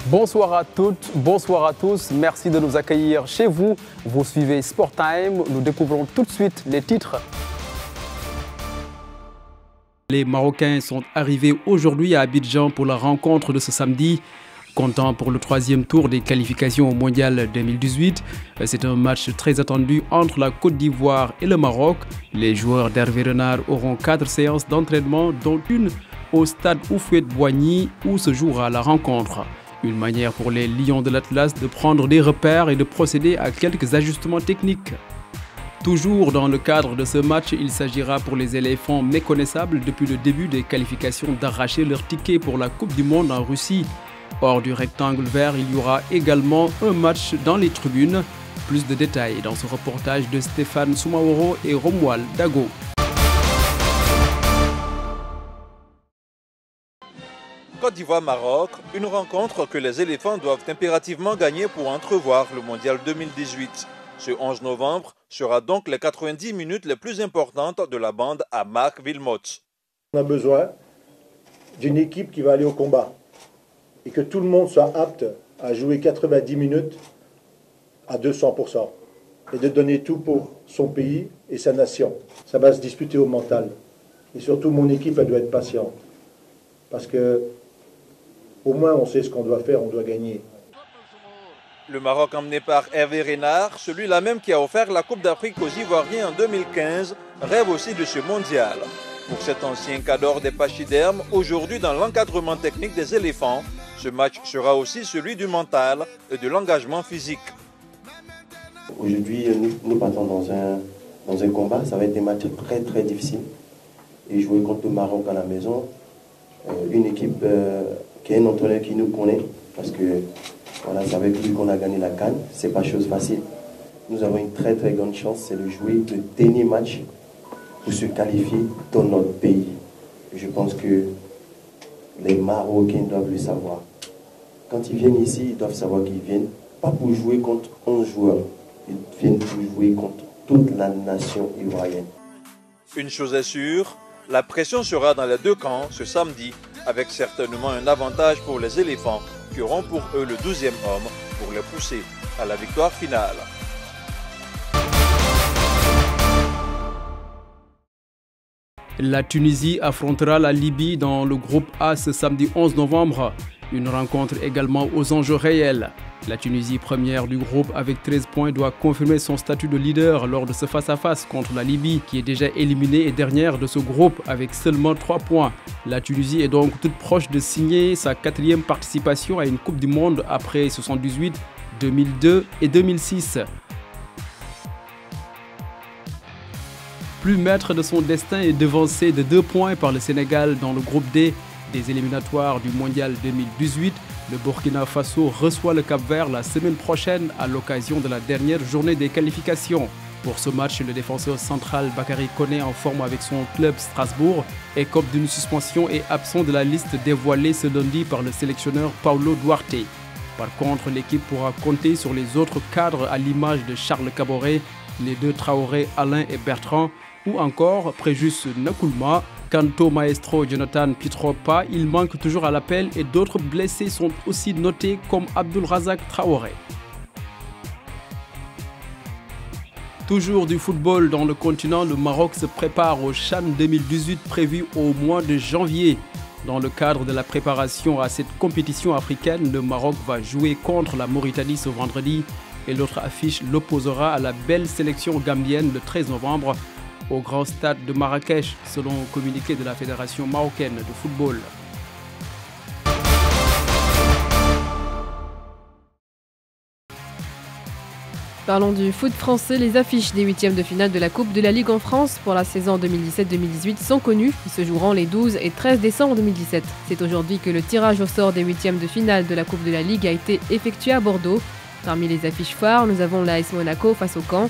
Bonsoir à toutes, bonsoir à tous. Merci de nous accueillir chez vous. Vous suivez Sport Time. Nous découvrons tout de suite les titres. Les Marocains sont arrivés aujourd'hui à Abidjan pour la rencontre de ce samedi. Comptant pour le troisième tour des qualifications au Mondial 2018. C'est un match très attendu entre la Côte d'Ivoire et le Maroc. Les joueurs d'Hervé Renard auront 4 séances d'entraînement, dont une au stade Houphouët-Boigny où se jouera la rencontre. Une manière pour les Lions de l'Atlas de prendre des repères et de procéder à quelques ajustements techniques. Toujours dans le cadre de ce match, il s'agira pour les éléphants méconnaissables depuis le début des qualifications d'arracher leur ticket pour la Coupe du Monde en Russie. Hors du rectangle vert, il y aura également un match dans les tribunes. Plus de détails dans ce reportage de Stéphane Soumaoro et Romuald Dago. Côte d'Ivoire-Maroc, une rencontre que les éléphants doivent impérativement gagner pour entrevoir le Mondial 2018. Ce 11 novembre sera donc les 90 minutes les plus importantes de la bande à Marc Wilmots. On a besoin d'une équipe qui va aller au combat et que tout le monde soit apte à jouer 90 minutes à 200% et de donner tout pour son pays et sa nation. Ça va se disputer au mental. Et surtout, mon équipe, elle doit être patiente. Parce que au moins, on sait ce qu'on doit faire, on doit gagner. Le Maroc emmené par Hervé Renard, celui-là même qui a offert la Coupe d'Afrique aux Ivoiriens en 2015, rêve aussi de ce mondial. Pour cet ancien cadre des pachydermes, aujourd'hui dans l'encadrement technique des éléphants, ce match sera aussi celui du mental et de l'engagement physique. Aujourd'hui, nous partons dans un combat, ça va être des matchs très très difficiles. Et jouer contre le Maroc à la maison, une équipe qui est un entraîneur qui nous connaît, parce que voilà, c'est avec lui qu'on a gagné la CAN, c'est pas chose facile. Nous avons une très très grande chance, c'est de jouer le dernier match pour se qualifier dans notre pays. Je pense que les Marocains doivent le savoir. Quand ils viennent ici, ils doivent savoir qu'ils viennent pas pour jouer contre 11 joueurs, ils viennent pour jouer contre toute la nation ivoirienne. Une chose est sûre, la pression sera dans les deux camps ce samedi, avec certainement un avantage pour les éléphants qui auront pour eux le 12e homme pour les pousser à la victoire finale. La Tunisie affrontera la Libye dans le groupe A ce samedi 11 novembre. Une rencontre également aux enjeux réels. La Tunisie, première du groupe avec 13 points, doit confirmer son statut de leader lors de ce face-à-face contre la Libye, qui est déjà éliminée et dernière de ce groupe avec seulement 3 points. La Tunisie est donc toute proche de signer sa 4e participation à une Coupe du Monde après 1978, 2002 et 2006. Plus maître de son destin est devancé de 2 points par le Sénégal dans le groupe D des éliminatoires du Mondial 2018. Le Burkina Faso reçoit le Cap-Vert la semaine prochaine à l'occasion de la dernière journée des qualifications. Pour ce match, le défenseur central Bakary Koné, en forme avec son club Strasbourg, écope d'une suspension et absent de la liste dévoilée ce lundi par le sélectionneur Paulo Duarte. Par contre, l'équipe pourra compter sur les autres cadres à l'image de Charles Caboret, les deux Traoré, Alain et Bertrand, ou encore Préjus Nakoulma. Quant au maestro Jonathan Pitropa, il manque toujours à l'appel et d'autres blessés sont aussi notés comme Abdul Razak Traoré. Toujours du football dans le continent, le Maroc se prépare au CHAN 2018 prévu au mois de janvier. Dans le cadre de la préparation à cette compétition africaine, le Maroc va jouer contre la Mauritanie ce vendredi et l'autre affiche l'opposera à la belle sélection gambienne le 13 novembre. Au grand stade de Marrakech, selon un communiqué de la Fédération marocaine de football. Parlons du foot français. Les affiches des 8e de finale de la Coupe de la Ligue en France pour la saison 2017-2018 sont connues. Ils se joueront les 12 et 13 décembre 2017. C'est aujourd'hui que le tirage au sort des 8e de finale de la Coupe de la Ligue a été effectué à Bordeaux. Parmi les affiches phares, nous avons l'AS Monaco face au Caen,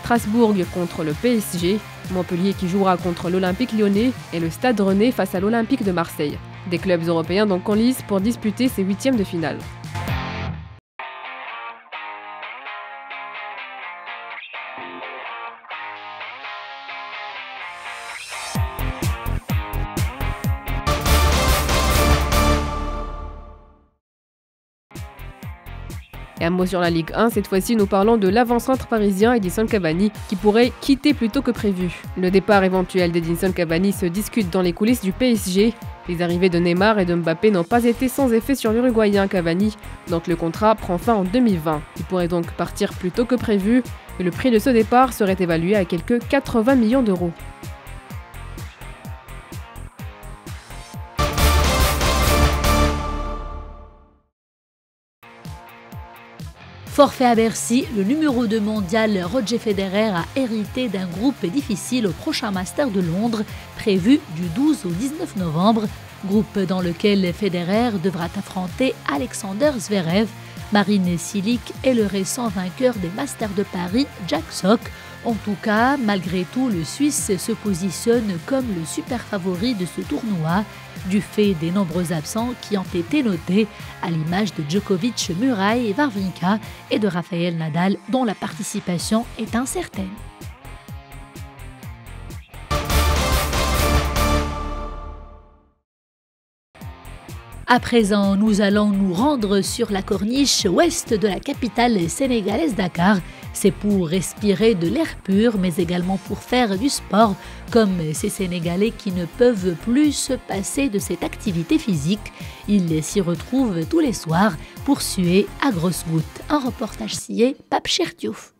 Strasbourg contre le PSG, Montpellier qui jouera contre l'Olympique lyonnais et le Stade Rennais face à l'Olympique de Marseille. Des clubs européens donc en lice pour disputer ces 8e de finale. un mot sur la Ligue 1, cette fois-ci nous parlons de l'avant-centre parisien Edinson Cavani qui pourrait quitter plus tôt que prévu. Le départ éventuel d'Edinson Cavani se discute dans les coulisses du PSG. Les arrivées de Neymar et de Mbappé n'ont pas été sans effet sur l'Uruguayen Cavani, dont le contrat prend fin en 2020. Il pourrait donc partir plus tôt que prévu et le prix de ce départ serait évalué à quelques 80 millions d'euros. Forfait à Bercy, le numéro 2 mondial Roger Federer a hérité d'un groupe difficile au prochain Master de Londres, prévu du 12 au 19 novembre. Groupe dans lequel Federer devra affronter Alexander Zverev, Marine Cilic et le récent vainqueur des Masters de Paris, Jack Sock. En tout cas, malgré tout, le Suisse se positionne comme le super favori de ce tournoi, du fait des nombreux absents qui ont été notés, à l'image de Djokovic, Murray et Wawrinka et de Rafael Nadal, dont la participation est incertaine. À présent, nous allons nous rendre sur la corniche ouest de la capitale sénégalaise Dakar. C'est pour respirer de l'air pur, mais également pour faire du sport, comme ces Sénégalais qui ne peuvent plus se passer de cette activité physique. Ils s'y retrouvent tous les soirs pour suer à grosses gouttes. Un reportage signé Pape Chertiouf.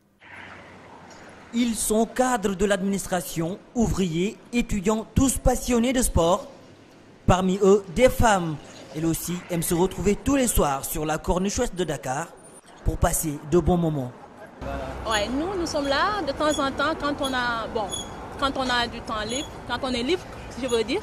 Ils sont cadres de l'administration, ouvriers, étudiants, tous passionnés de sport. Parmi eux, des femmes. Elles aussi aiment se retrouver tous les soirs sur la corniche ouest de Dakar pour passer de bons moments. Ouais, nous sommes là de temps en temps quand on a du temps libre, quand on est libre, je veux dire,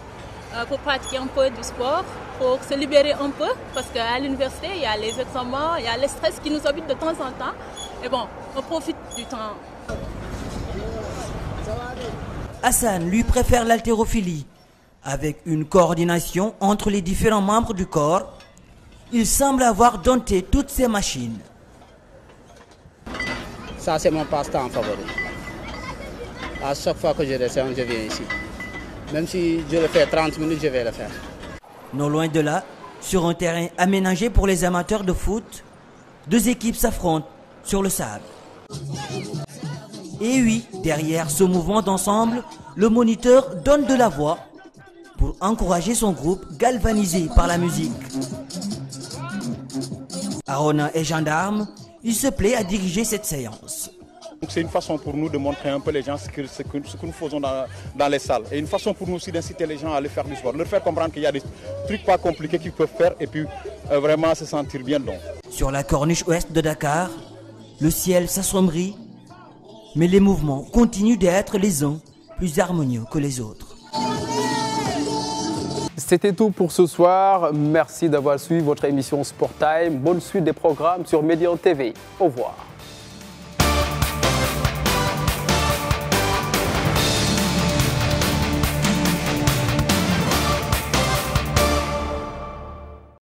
pour pratiquer un peu du sport, pour se libérer un peu, parce qu'à l'université, il y a les examens, il y a le stress qui nous habite de temps en temps. Et bon, on profite du temps. Hassan, lui, préfère l'haltérophilie. Avec une coordination entre les différents membres du corps, il semble avoir dompté toutes ces machines. Ça, c'est mon passe-temps favori. À chaque fois que je descends, je viens ici. Même si je le fais 30 minutes, je vais le faire. Non loin de là, sur un terrain aménagé pour les amateurs de foot, deux équipes s'affrontent sur le sable. Et oui, derrière ce mouvement d'ensemble, le moniteur donne de la voix pour encourager son groupe galvanisé par la musique. Arona est gendarme, il se plaît à diriger cette séance. C'est une façon pour nous de montrer un peu les gens ce que nous faisons dans les salles. Et une façon pour nous aussi d'inciter les gens à aller faire du sport. Leur faire comprendre qu'il y a des trucs pas compliqués qu'ils peuvent faire et puis vraiment se sentir bien dedans. Sur la corniche ouest de Dakar, le ciel s'assombrit, mais les mouvements continuent d'être les uns plus harmonieux que les autres. C'était tout pour ce soir. Merci d'avoir suivi votre émission Sport Time. Bonne suite des programmes sur Médian TV. Au revoir.